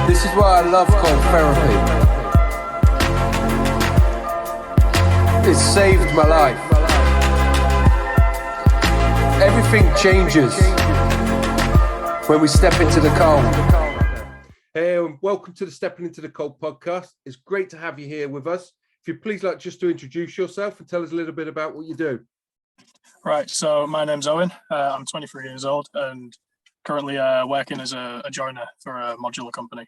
This is why I love cold therapy. It saved my life. Everything changes when we step into the cold. Hey, and welcome to the Stepping Into the Cold podcast. It's great to have you here with us. If you'd please like just to introduce yourself and tell us a little bit about what you do. Right, so my name's Owen. I'm 23 years old and currently working as a joiner for a modular company.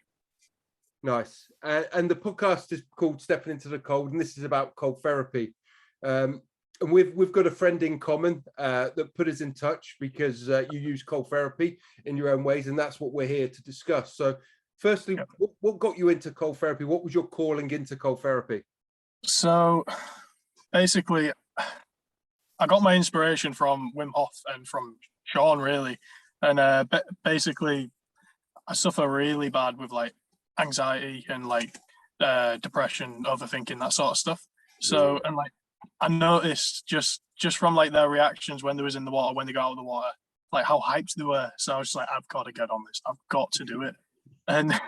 Nice. And the podcast is called Stepping Into the Cold, and this is about cold therapy. And we've got a friend in common that put us in touch because you use cold therapy in your own ways, and that's what we're here to discuss. So firstly, what got you into cold therapy? What was your calling into cold therapy? So basically, I got my inspiration from Wim Hof and from Sean, really. And basically, I suffer really bad with like anxiety and like depression, overthinking, that sort of stuff. So, and like I noticed just from like their reactions when they was in the water, when they got out of the water, like how hyped they were. So I was just like, I've got to get on this. I've got to do it. And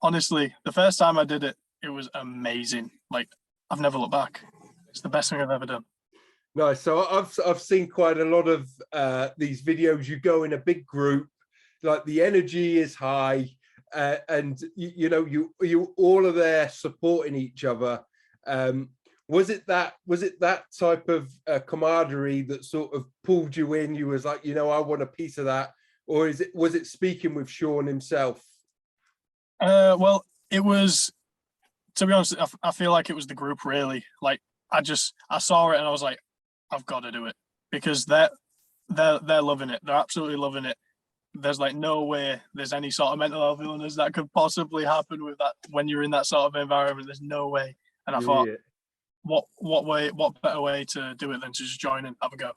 honestly, the first time I did it, it was amazing. Like I've never looked back. It's the best thing I've ever done. Nice. So I've seen quite a lot of these videos. You go in a big group, like the energy is high, and you all are there supporting each other. Was it that type of camaraderie that sort of pulled you in? You was like, I want a piece of that, or was it speaking with Sean himself? Well, it was. To be honest, I feel like it was the group, really. Like I saw it and I was like, I've got to do it because they're loving it. They're absolutely loving it. There's like no way there's any sort of mental health illness that could possibly happen with that when you're in that sort of environment. There's no way. And I thought, what better way to do it than to just join and have a go?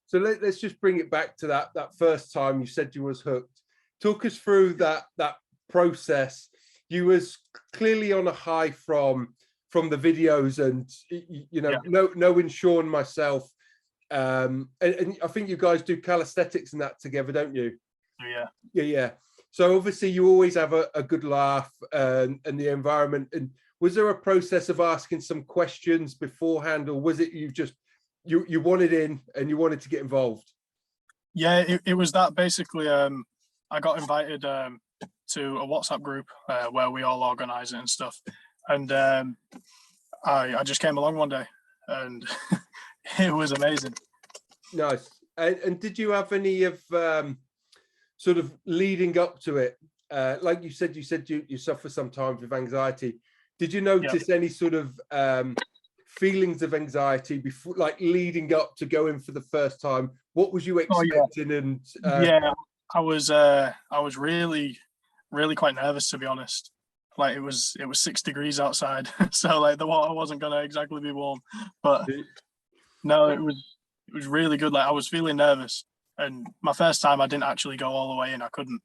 So let's just bring it back to that first time you said you was hooked. Talk us through that process. You was clearly on a high from the videos and knowing Sean, myself, and I think you guys do calisthenics and that together, don't you? Yeah. So obviously you always have a good laugh and the environment. And was there a process of asking some questions beforehand, or was it you wanted in and you wanted to get involved? Yeah, it was that basically. I got invited to a WhatsApp group where we all organize it and stuff. And I just came along one day and it was amazing. Nice. And did you have any of sort of leading up to it? Like you said you suffer sometimes with anxiety. Did you notice any sort of feelings of anxiety before, like leading up to going for the first time? What was you expecting? And I was really quite nervous, to be honest. Like it was 6 degrees outside, so like the water wasn't gonna exactly be warm. But no, it was really good. Like I was feeling nervous, and my first time I didn't actually go all the way in. I couldn't.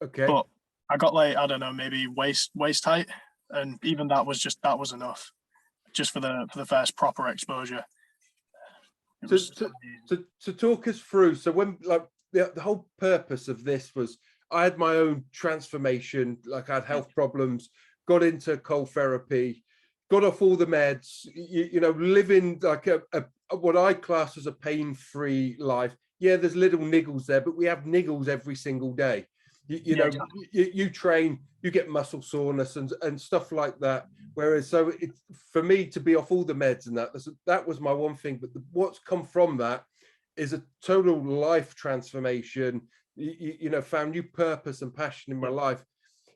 Okay. But I got like, I don't know, maybe waist height, and even that was enough, just for the first proper exposure. To talk us through. So when like the whole purpose of this was, I had my own transformation, like I had health problems, got into cold therapy, got off all the meds, living like a what I class as a pain-free life. Yeah, there's little niggles there, but we have niggles every single day. You train, you get muscle soreness and stuff like that. Whereas, so for me to be off all the meds and that was my one thing. But what's come from that is a total life transformation. Found new purpose and passion in my life.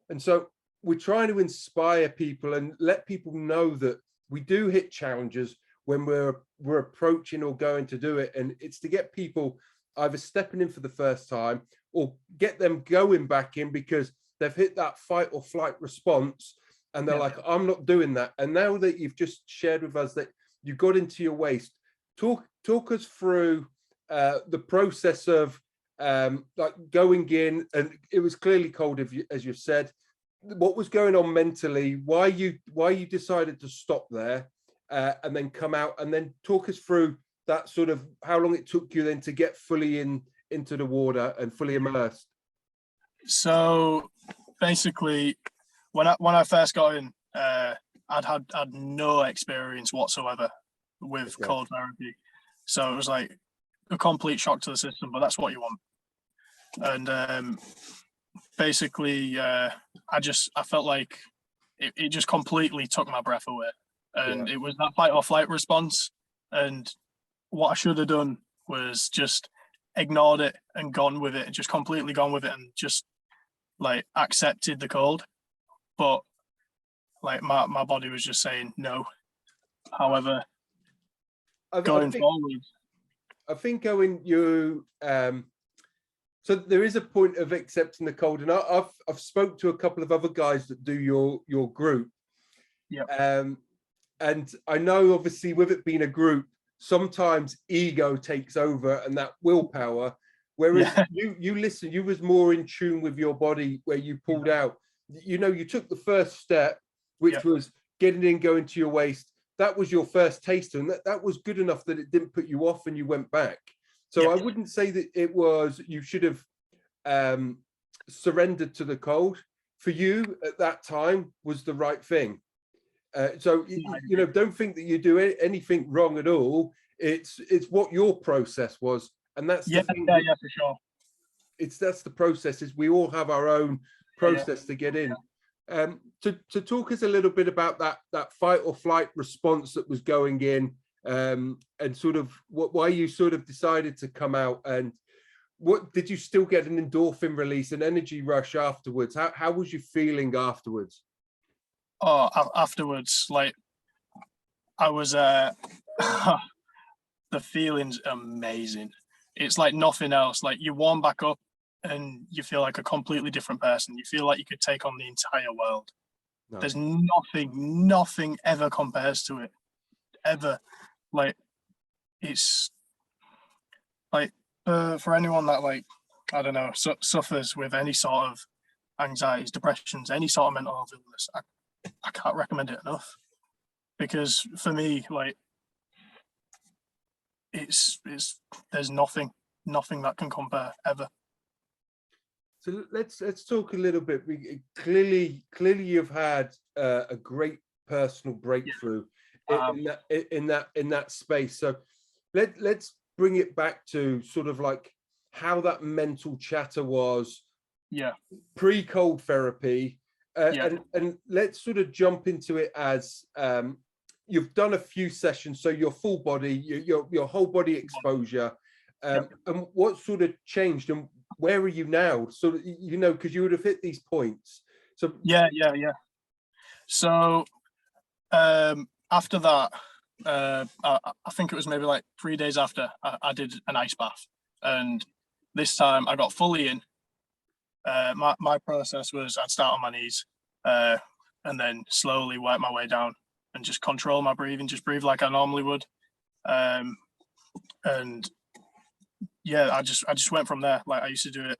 And so we're trying to inspire people and let people know that we do hit challenges when we're approaching or going to do it. And it's to get people either stepping in for the first time or get them going back in because they've hit that fight or flight response and they're like, I'm not doing that. And now that you've just shared with us that you got into your waist, talk us through the process of like going in, and it was clearly cold, as you've said. What was going on mentally? Why you decided to stop there and then come out, and then talk us through that sort of how long it took you then to get fully into the water and fully immersed. So basically, when I first got in, I'd had no experience whatsoever with cold therapy, so it was like a complete shock to the system. But that's what you want. And basically, I felt like it just completely took my breath away, and it was that fight or flight response. And what I should have done was just ignored it and gone with it, and just completely gone with it, and just like accepted the cold. But like my body was just saying no. However, going forward, I think, Owen, you so there is a point of accepting the cold, and I've spoke to a couple of other guys that do your group. Yeah. And I know, obviously, with it being a group, sometimes ego takes over and that willpower. Whereas you listen, you was more in tune with your body, where you pulled out. You know, you took the first step, which was getting in, going to your waist. That was your first taster, and that was good enough that it didn't put you off and you went back. So I wouldn't say that it was, you should have surrendered to the cold. For you at that time was the right thing. So you know, don't think that you do anything wrong at all. It's what your process was, and that's the thing. Yeah, for sure. That's the process. Is we all have our own process to get in. To talk us a little bit about that fight or flight response that was going in, and sort of why you sort of decided to come out, and what did you still get an endorphin release, an energy rush afterwards? How was you feeling afterwards? Oh, afterwards, like I was the feeling's amazing. It's like nothing else. Like you warm back up and you feel like a completely different person. You feel like you could take on the entire world. No. There's nothing ever compares to it. Ever. Like it's like for anyone that, like, I don't know, suffers with any sort of anxieties, depressions, any sort of mental health illness, I can't recommend it enough, because for me, like, it's there's nothing that can compare ever. So let's talk a little bit. Clearly you've had a great personal breakthrough in that space. So let's bring it back to sort of like how that mental chatter was pre-cold therapy, and let's sort of jump into it as you've done a few sessions, so your full body, your whole body exposure, and what sort of changed, and where are you now? So, you know, because you would have hit these points. So so after that, I think it was maybe like 3 days after, I did an ice bath, and this time I got fully in. My process was I'd start on my knees, and then slowly work my way down and just control my breathing, just breathe like I normally would. And yeah, I just went from there. Like I used to do it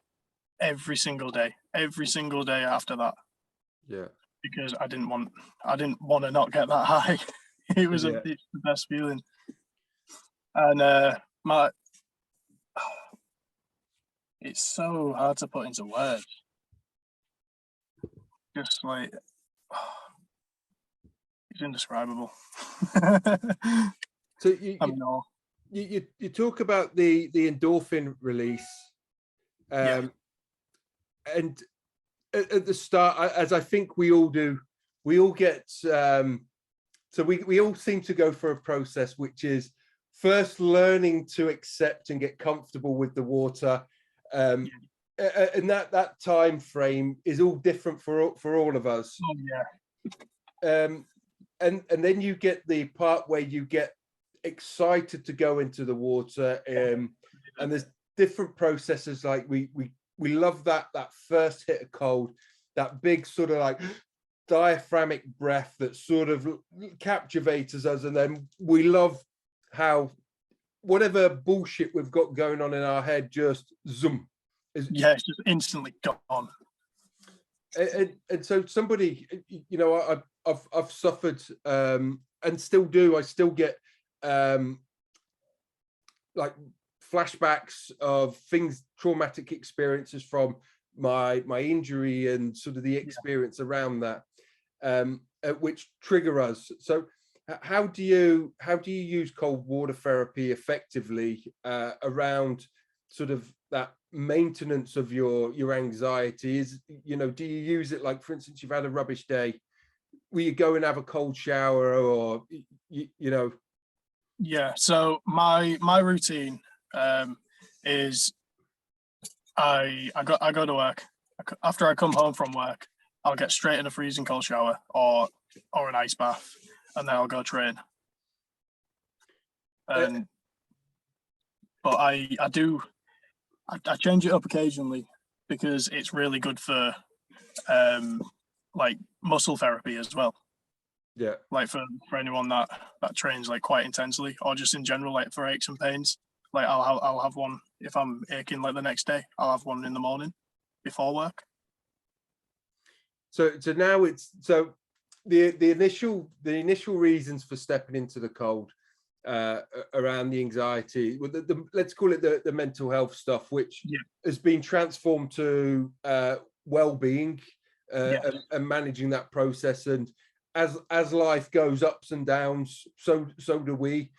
every single day after that. Yeah. Because I didn't want to not get that high. It was it's the best feeling. And it's so hard to put into words. Just like, it's indescribable. So you talk about the endorphin release, and at the start, as I think we all do, we all get so we all seem to go through a process, which is first learning to accept and get comfortable with the water, and that time frame is all different for all of us. And then you get the part where you get excited to go into the water, and there's different processes. Like we love that first hit of cold, that big sort of like diaphragmatic breath that sort of captivates us, and then we love how whatever bullshit we've got going on in our head just zoom. It's just instantly gone. And so somebody, you know, I've suffered and still do. I still get like flashbacks of things, traumatic experiences from my injury and sort of the experience around that, which trigger us. So how do you use cold water therapy effectively around sort of that maintenance of your anxiety? Is, you know, do you use it, like, for instance, you've had a rubbish day, will you go and have a cold shower, or you know? Yeah, so my routine is I go to work. After I come home from work, I'll get straight in a freezing cold shower or an ice bath, and then I'll go train. And but I change it up occasionally because it's really good for like muscle therapy as well. Yeah, Like for anyone that trains like quite intensely, or just in general, like for aches and pains. Like I'll have one if I'm aching like the next day. I'll have one in the morning before work. so now it's, so the initial reasons for stepping into the cold around the anxiety, well, let's call it the mental health stuff, which has been transformed to well-being and managing that process. And as life goes ups and downs, so do we.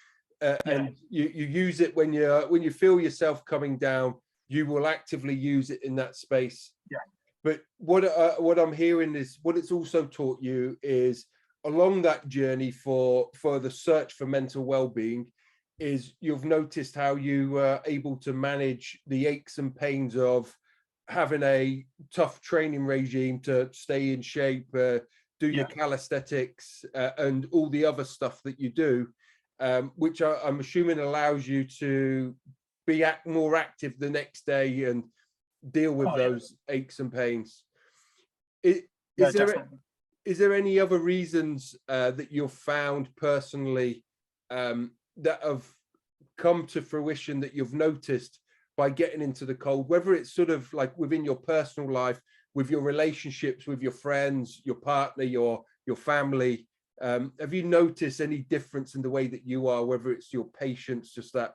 And you use it when you feel yourself coming down, you will actively use it in that space. Yeah. But what I'm hearing is, what it's also taught you is, along that journey for the search for mental well-being, is you've noticed how you were able to manage the aches and pains of having a tough training regime to stay in shape, do your calisthenics and all the other stuff that you do, which I'm assuming allows you to be more active the next day and deal with those aches and pains. Is there any other reasons that you've found personally that have come to fruition that you've noticed by getting into the cold, whether it's sort of like within your personal life, with your relationships with your friends, your partner, your family? Have you noticed any difference in the way that you are, whether it's your patients, just that?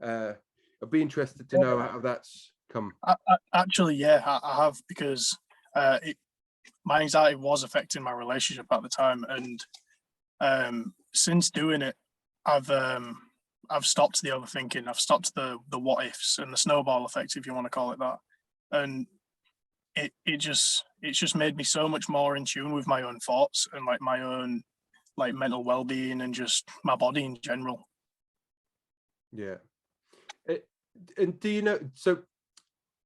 I'd be interested to know how that's come. Actually, yeah, I have, because my anxiety was affecting my relationship at the time, and since doing it, I've stopped the overthinking. I've stopped the what ifs and the snowball effect, if you want to call it that, and it's just made me so much more in tune with my own thoughts and like my own like mental well-being and just my body in general. Yeah. And do you know, so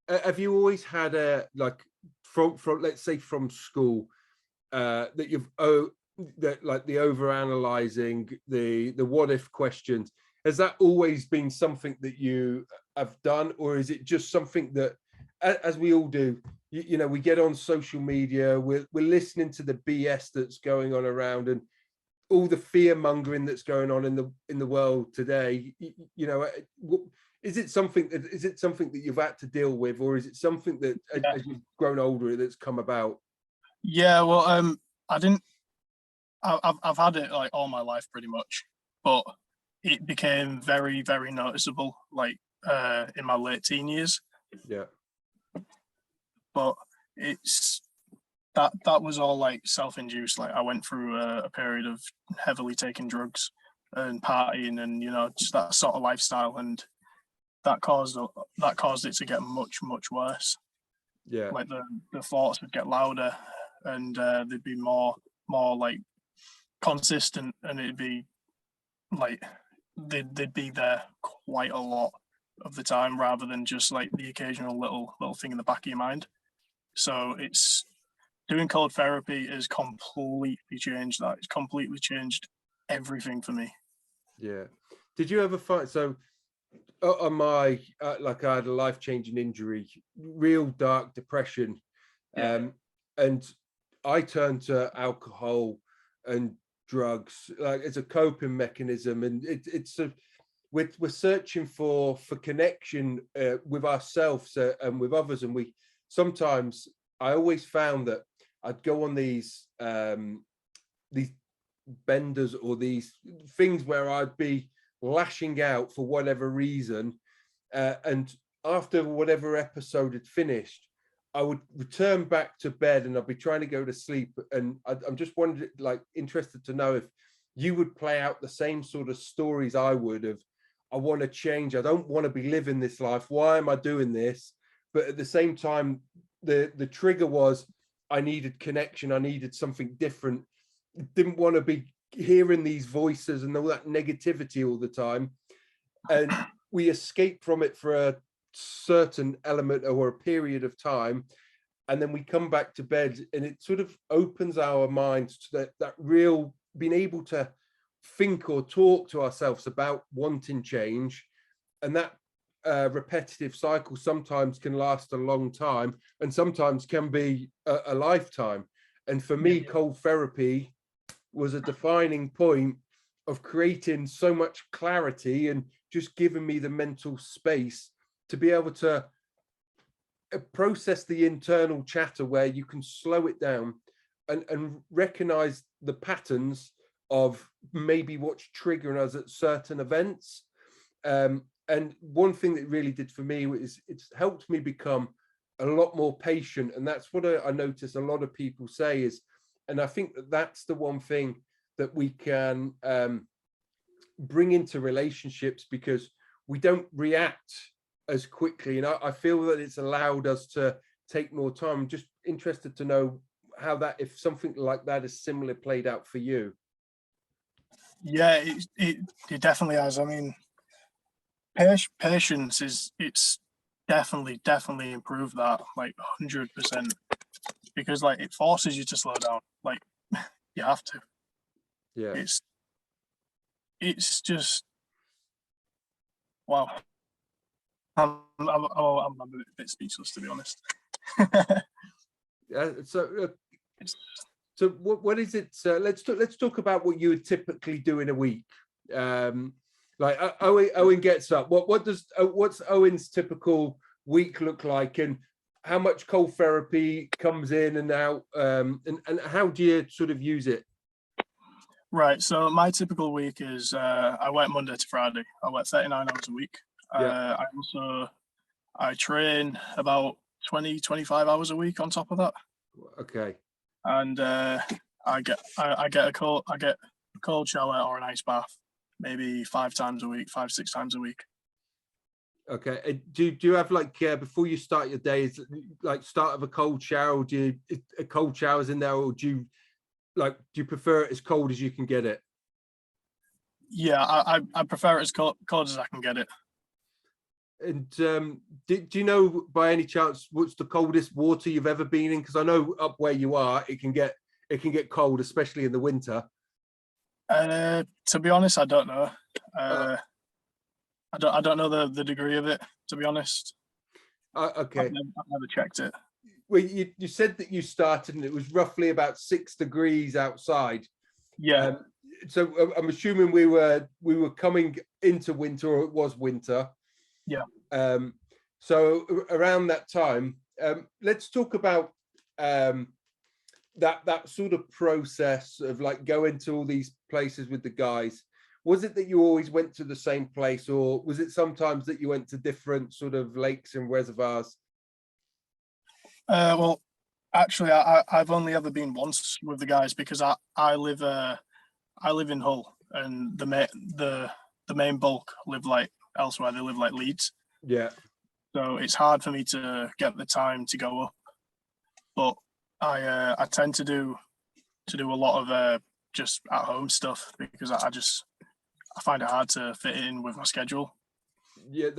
have you always had a, like, from let's say from school, that you've that like the over analyzing, the what if questions, has that always been something that you have done, or is it just something that, as we all do, you know, we get on social media, we're listening to the BS that's going on around, and all the fear mongering that's going on in the world today? You know, is it something that you've had to deal with, or is it something that as you've grown older that's come about? Yeah, well, I've had it like all my life pretty much, but it became very, very noticeable like in my late teen years. Yeah. But it's that was all like self-induced. Like I went through a period of heavily taking drugs and partying and, you know, just that sort of lifestyle, and that caused it to get much, much worse. Yeah. Like the thoughts would get louder, and they'd be more like consistent, and it'd be like they'd be there quite a lot of the time, rather than just like the occasional little thing in the back of your mind. So it's doing cold therapy has completely changed that. It's completely changed everything for me. Yeah. Did you ever find, so on my like, I had a life-changing injury, real dark depression, and I turned to alcohol and drugs like as a coping mechanism, and it's a, we're searching for connection with ourselves and with others, and we sometimes, I always found that I'd go on these benders or these things where I'd be lashing out for whatever reason, and after whatever episode had finished, I would return back to bed and I'd be trying to go to sleep. And I'm just wondering, like, interested to know if you would play out the same sort of stories I would of, I want to change. I don't want to be living this life. Why am I doing this? But at the same time, the trigger was I needed connection. I needed something different. Didn't want to be hearing these voices and all that negativity all the time. And we escape from it for a certain element or a period of time, and then we come back to bed, and it sort of opens our minds to that real being able to think or talk to ourselves about wanting change. And that repetitive cycle sometimes can last a long time and sometimes can be a lifetime. And for me, cold therapy was a defining point of creating so much clarity and just giving me the mental space to be able to process the internal chatter, where you can slow it down and recognize the patterns of maybe what's triggering us at certain events. And one thing that really did for me is it's helped me become a lot more patient. And that's what I notice a lot of people say is, and I think that that's the one thing that we can bring into relationships, because we don't react as quickly. And I feel that it's allowed us to take more time. I'm just interested to know how that, if something like that is similar played out for you. Yeah, it definitely has. I mean, patience it's definitely improved that, like 100%, because like it forces you to slow down. Like you have to. Yeah. It's just wow. I'm a bit speechless, to be honest. Yeah. So what is it? Let's talk about what you would typically do in a week. Like Owen gets up. What's Owen's typical week look like, and how much cold therapy comes in and out, and how do you sort of use it? Right. So my typical week is I work Monday to Friday. I work 39 hours a week. Yeah. I train about 20-25 hours a week on top of that. Okay. And I get a cold shower or an ice bath maybe 5 times a week, 5-6 times a week. Okay. Do you have like before you start your day, is like start of a cold shower? Or do you a cold showers in there, or do you prefer it as cold as you can get it? Yeah, I prefer it as cold as I can get it. And do you know by any chance what's the coldest water you've ever been in? Because I know up where you are, it can get cold, especially in the winter. To be honest, I don't know. I don't know the degree of it, to be honest. Okay. I've never checked it. Well, you said that you started and it was roughly about 6 degrees outside. Yeah. So I'm assuming we were coming into winter, or it was winter. Yeah. So around that time, let's talk about that sort of process of like going to all these places with the guys. Was it that you always went to the same place, or was it sometimes that you went to different sort of lakes and reservoirs? Well, actually, I've only ever been once with the guys, because I live in Hull, and the main bulk live like elsewhere. They live like Leeds. Yeah. So it's hard for me to get the time to go up. But I tend to do a lot of just at home stuff, because I find it hard to fit in with my schedule. Yeah.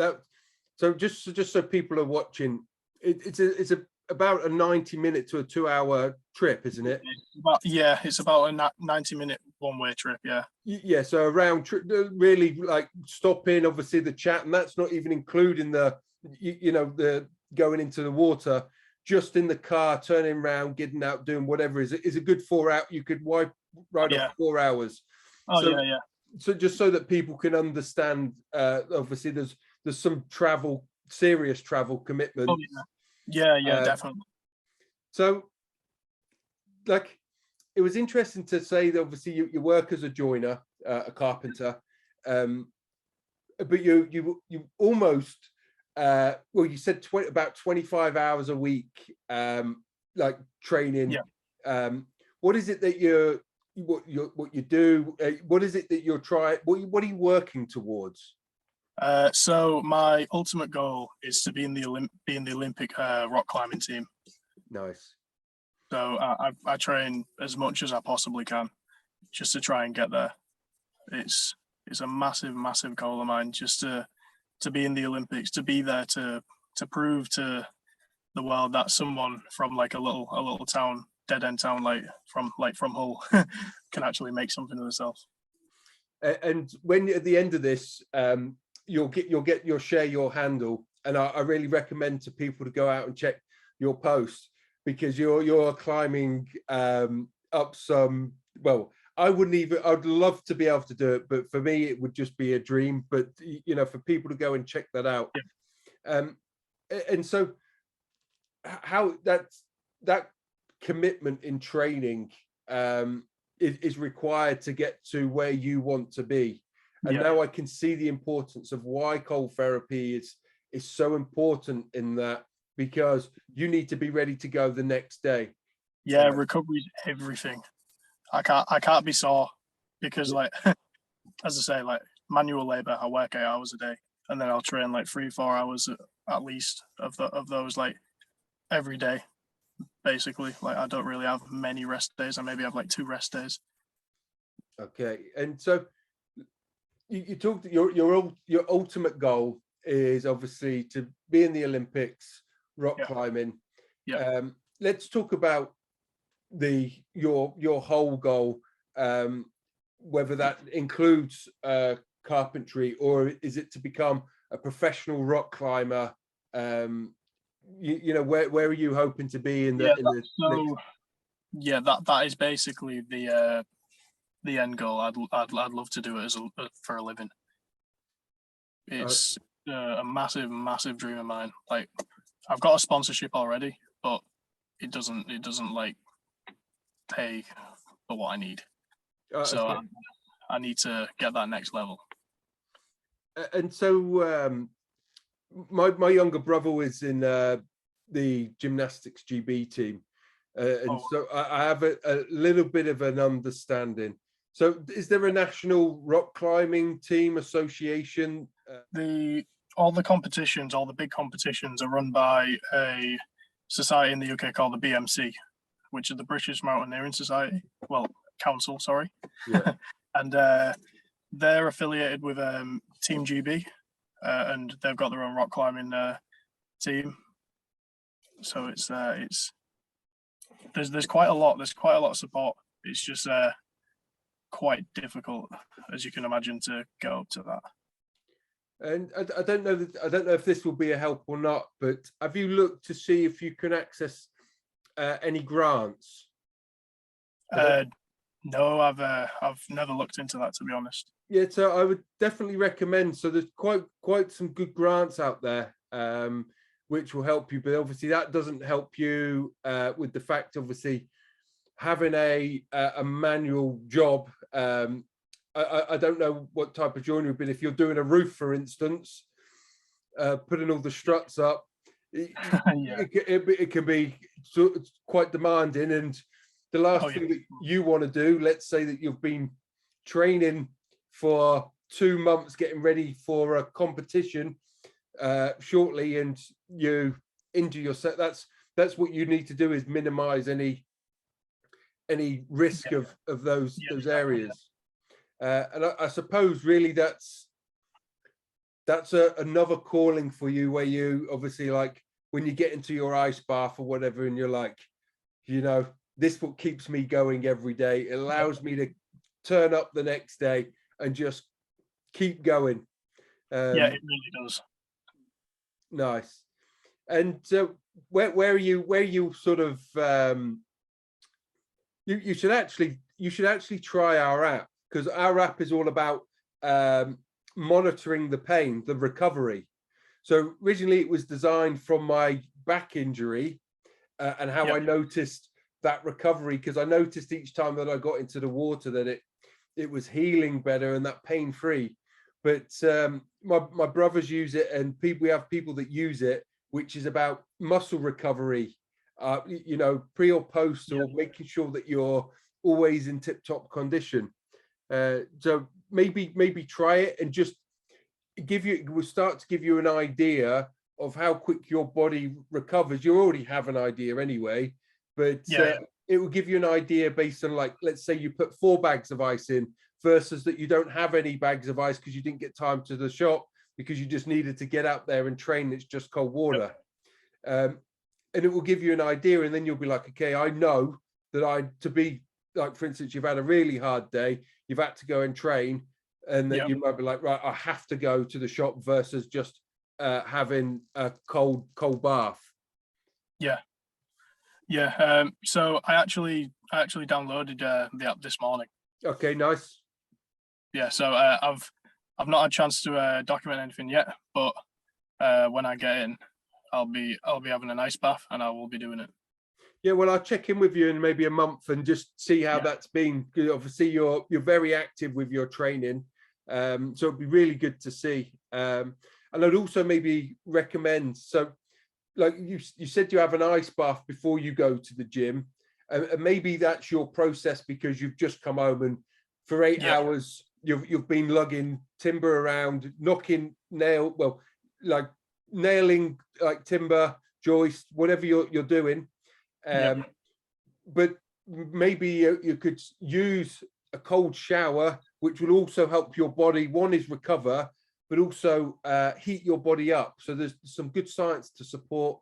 So just so people are watching, it's about a 90-minute to a 2-hour trip, isn't it? It's about a 90-minute one-way trip. Yeah. Yeah. So a round trip, really, like stopping, obviously the chat, and that's not even including the going into the water. Just in the car, turning around, getting out, doing whatever is a good 4 hour. You could ride off 4 hours. Oh, so, yeah. So just so that people can understand, obviously there's some serious travel commitment. Oh, yeah, definitely. So, like, it was interesting to say that obviously you work as a joiner, a carpenter, but you almost well, you said about 25 hours a week, like training. Yeah. What is it that what you do? What is it that you're trying? What are you working towards? So my ultimate goal is to be in the Olympic rock climbing team. Nice. So I train as much as I possibly can just to try and get there. It's a massive goal of mine, just to be in the Olympics, to be there to prove to the world that someone from like a little town, dead end town, like from Hull, can actually make something of themselves. And when at the end of this, you'll share your handle, and I really recommend to people to go out and check your post, because you're climbing up some, well, I'd love to be able to do it, but for me it would just be a dream. But you know, for people to go and check that out. Yeah. And so how that commitment in training is required to get to where you want to be. And now I can see the importance of why cold therapy is so important in that, because you need to be ready to go the next day. Yeah, recovery is everything. I can't be sore, because like as I say, like manual labor, I work 8 hours a day, and then I'll train like 3-4 hours at least of those, like every day. Basically, like I don't really have many rest days. I maybe have like 2 rest days. Okay, and so you talked, your ultimate goal is obviously to be in the Olympics, rock climbing. Yeah. Let's talk about your whole goal, whether that includes carpentry, or is it to become a professional rock climber? You know, where are you hoping to be in the that is basically the end goal. I'd love to do it for a living. It's a massive dream of mine. Like I've got a sponsorship already, but it doesn't like pay for what I need. So okay. I need to get that next level. And so my younger brother was in the gymnastics GB team, and so I have a little bit of an understanding. So is there a national rock climbing team association? All the big competitions are run by a society in the UK called the BMC, which is the British Mountaineering Society. Well, Council, sorry. Yeah. And they're affiliated with Team GB, and they've got their own rock climbing team. So it's there's quite a lot. There's quite a lot of support. It's just quite difficult, as you can imagine, to get up to that. And I don't know if this will be a help or not, but have you looked to see if you can access any grants? No, I've never looked into that, to be honest. Yeah, so I would definitely recommend. So there's quite some good grants out there, which will help you. But obviously that doesn't help you with the fact, obviously, having a manual job. I don't know what type of joinery, but if you're doing a roof, for instance, putting all the struts up, it can be quite demanding. And the last thing that you want to do, let's say that you've been training for 2 months, getting ready for a competition shortly, and you injure yourself. That's what you need to do, is minimize any risk of those areas. And I suppose really that's another calling for you, where you obviously, like when you get into your ice bath or whatever, and you're like, you know, this what keeps me going every day. It allows me to turn up the next day and just keep going. Yeah, it really does. Nice. And so where are you sort of you should actually try our app, because our app is all about monitoring the pain, the recovery. So originally it was designed from my back injury and how I noticed that recovery, because I noticed each time that I got into the water that it was healing better and that pain free. but my brothers use it, and we have people that use it, which is about muscle recovery, you know, pre or post, or making sure that you're always in tip-top condition. So maybe try it, and just we'll start to give you an idea of how quick your body recovers. You already have an idea anyway, but it will give you an idea based on, like, let's say you put 4 bags of ice in versus that you don't have any bags of ice because you didn't get time to the shop because you just needed to get out there and train. It's just cold water. And it will give you an idea, and then you'll be like, okay, I know that to be, like, for instance, you've had a really hard day, you've had to go and train, and that you might be like, right, I have to go to the shop versus just having a cold bath. So I actually downloaded the app this morning. Okay, nice. So I've not had a chance to document anything yet, but when I get in, I'll be having an ice bath, and I will be doing it. Yeah, well, I'll check in with you in maybe a month and just see how that's been. Obviously, you're very active with your training, so it'd be really good to see. And I'd also maybe recommend, so like you said, you have an ice bath before you go to the gym, and maybe that's your process because you've just come home, and for 8 hours you've been lugging timber around, nailing like timber joist, whatever you're doing. But maybe you could use a cold shower, which will also help your body. One is recover, but also heat your body up. So there's some good science to support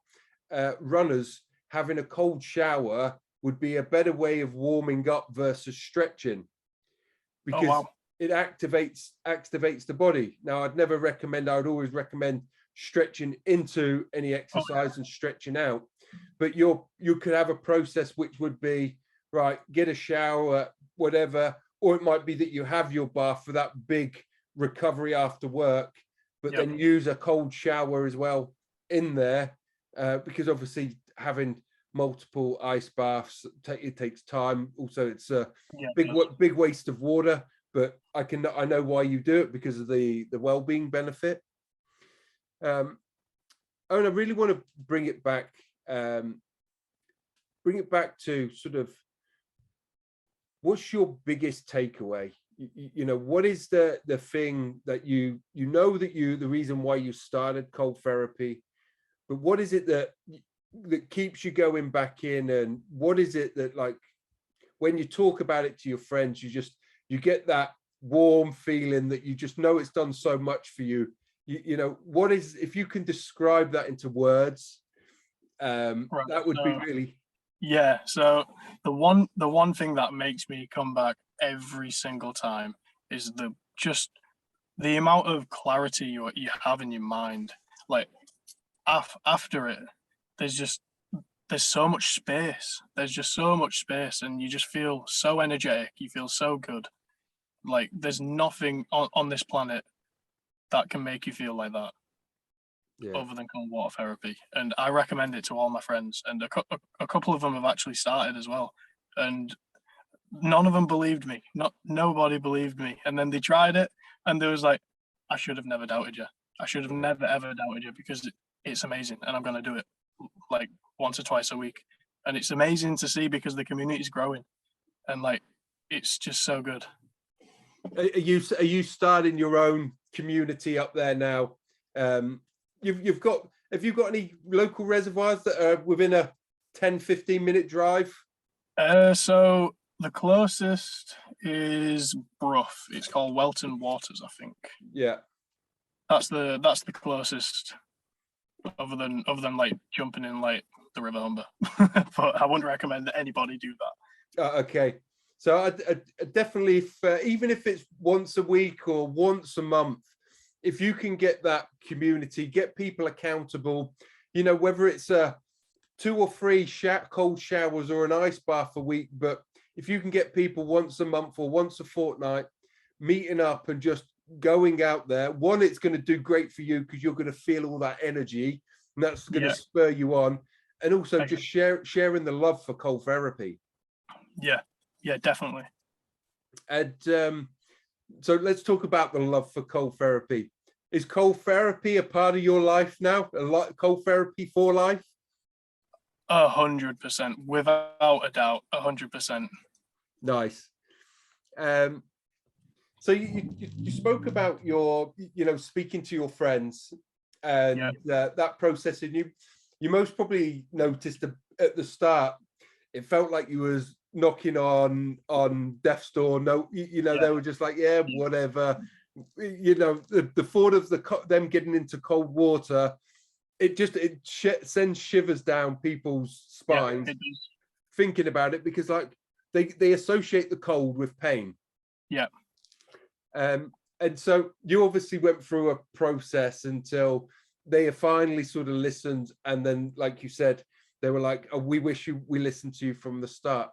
runners. Having a cold shower would be a better way of warming up versus stretching, because it activates the body. Now, I would always recommend stretching into any exercise and stretching out. But you could have a process which would be, right, get a shower, whatever, or it might be that you have your bath for that big recovery after work, but then use a cold shower as well in there, because obviously having multiple ice baths, it takes time. Also, it's a big waste of water, but I know why you do it, because of the well-being benefit. And I really want to bring it back to sort of, what's your biggest takeaway? You know, what is the thing that the reason why you started cold therapy, but what is it that keeps you going back in? And what is it that, like, when you talk about it to your friends, you get that warm feeling that you just know it's done so much for you? You know, what is, if you can describe that into words, that would be really. So the one thing that makes me come back every single time is the amount of clarity you have in your mind. Like, after it, there's so much space. There's just so much space, and you just feel so energetic. You feel so good. Like, there's nothing on this planet that can make you feel like that, other than cold water therapy. And I recommend it to all my friends, and a couple of them have actually started as well, and none of them believed me. Nobody believed me. And then they tried it, and they was like, I should have never doubted you. I should have never ever doubted you, because it's amazing, and I'm going to do it like once or twice a week. And it's amazing to see, because the community is growing, and like, it's just so good. Are you starting your own community up there now? Have you got any local reservoirs that are within a 10-15 minute drive? So the closest is Brough. It's called Welton Waters, I think. Yeah, that's the closest, other than like jumping in like the River Humber. But I wouldn't recommend that anybody do that. Okay, so I definitely, even if it's once a week or once a month, if you can get that community, get people accountable, you know, whether it's 2 or 3 cold showers or an ice bath a week, but if you can get people once a month or once a fortnight meeting up and just going out there, one, it's going to do great for you, because you're going to feel all that energy, and that's going to spur you on, and also just sharing the love for cold therapy. Yeah, definitely. And So let's talk about the love for cold therapy. Is cold therapy a part of your life now? A lot cold therapy for life? 100%, without a doubt, 100%. Nice. So you spoke about your, speaking to your friends and that process, and you most probably noticed at the start, it felt like you was knocking on death's door. No, they were just like, yeah, whatever. The thought of them getting into cold water, it sends shivers down people's spines, thinking about it, because like they associate the cold with pain. Yeah. And so you obviously went through a process until they finally sort of listened, and then, like you said, they were like, oh, we wish we listened to you from the start.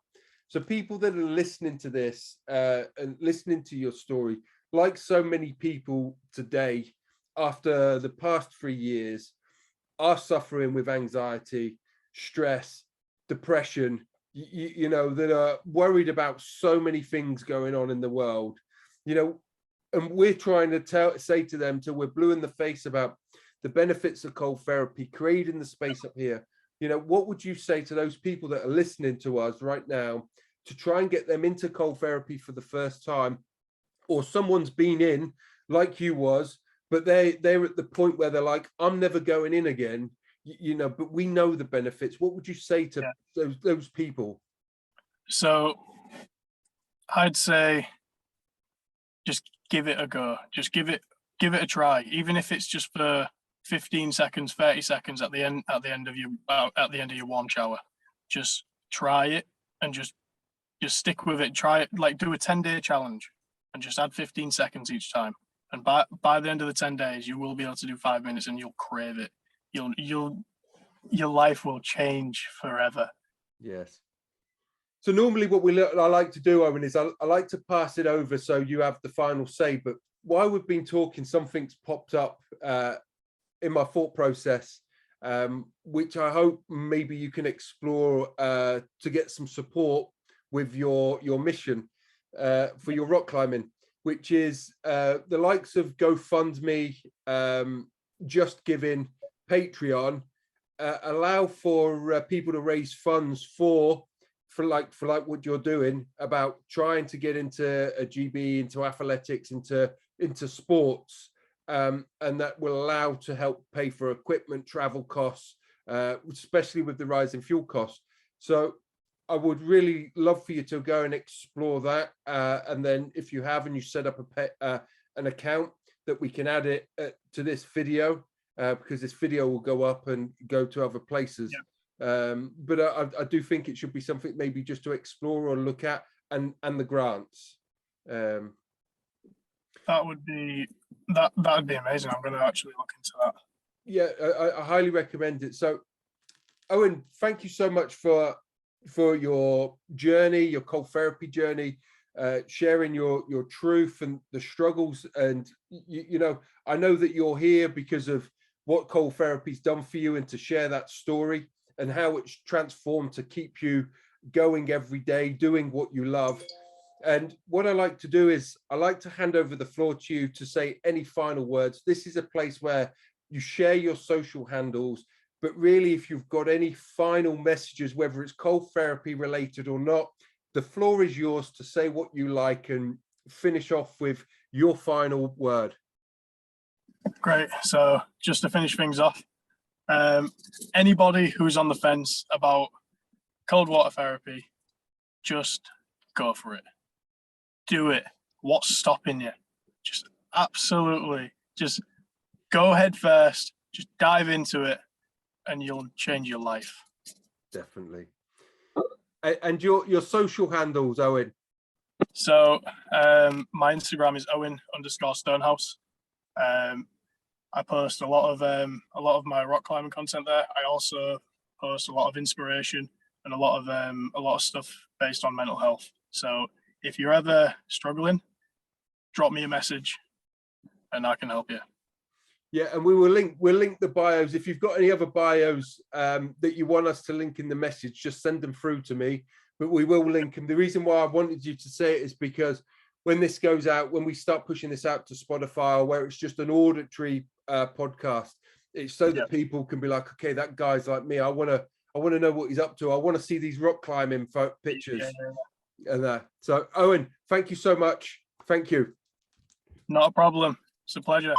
So people that are listening to this and listening to your story, like so many people today, after the past 3 years, are suffering with anxiety, stress, depression, that are worried about so many things going on in the world, and we're trying to say to them, till we're blue in the face, about the benefits of cold therapy, creating the space up here. What would you say to those people that are listening to us right now to try and get them into cold therapy for the first time, or someone's been in like you was, but they're at the point where they're like, I'm never going in again, but we know the benefits. What would you say to those people? So I'd say just give it a go. Just give it a try, even if it's just for 15 seconds, 30 seconds at the end of your warm shower. Just try it and just stick with it. Try it, like do a 10-day challenge and just add 15 seconds each time. And by the end of the 10 days, you will be able to do 5 minutes and you'll crave it. Your life will change forever. Yes. So normally what I like to do, Owen, is I like to pass it over so you have the final say. But while we've been talking, something's popped up in my thought process, which I hope maybe you can explore to get some support with your mission for your rock climbing, which is the likes of GoFundMe, Just Giving, Patreon, allow for people to raise funds for what you're doing, about trying to get into a GB, into athletics, into sports, and that will allow to help pay for equipment, travel costs, especially with the rise in fuel costs. So I would really love for you to go and explore that, and then if you have, and you set up an account, that we can add it to this video, because this video will go up and go to other places. Yeah. But I do think it should be something maybe just to explore or look at, and the grants. That would be amazing. I'm going to actually look into that. Yeah, I highly recommend it. So, Owen, thank you so much for your journey, your cold therapy journey, sharing your truth and the struggles. And I know that you're here because of what cold therapy's done for you, and to share that story and how it's transformed to keep you going every day, doing what you love. And what I like to do is I like to hand over the floor to you to say any final words. This is a place where you share your social handles, but really, if you've got any final messages, whether it's cold therapy related or not, the floor is yours to say what you like and finish off with your final word. Great. So just to finish things off, anybody who's on the fence about cold water therapy, just go for it. Do it. What's stopping you? Just absolutely, just go head first, just dive into it, and you'll change your life. Definitely. And your social handles, Owen? So my Instagram is Owen_Stonehouse. I post a lot of my rock climbing content there. I also post a lot of inspiration and a lot of stuff based on mental health. So if you're ever struggling, drop me a message and I can help you. Yeah, and we'll link the bios. If you've got any other bios that you want us to link in the message, just send them through to me. But we will link them. The reason why I wanted you to say it is because when this goes out, when we start pushing this out to Spotify, or where it's just an auditory podcast, it's so that people can be like, okay, that guy's like me. I want to know what he's up to. I want to see these rock climbing pictures. And so, Owen, thank you so much. Thank you. Not a problem. It's a pleasure.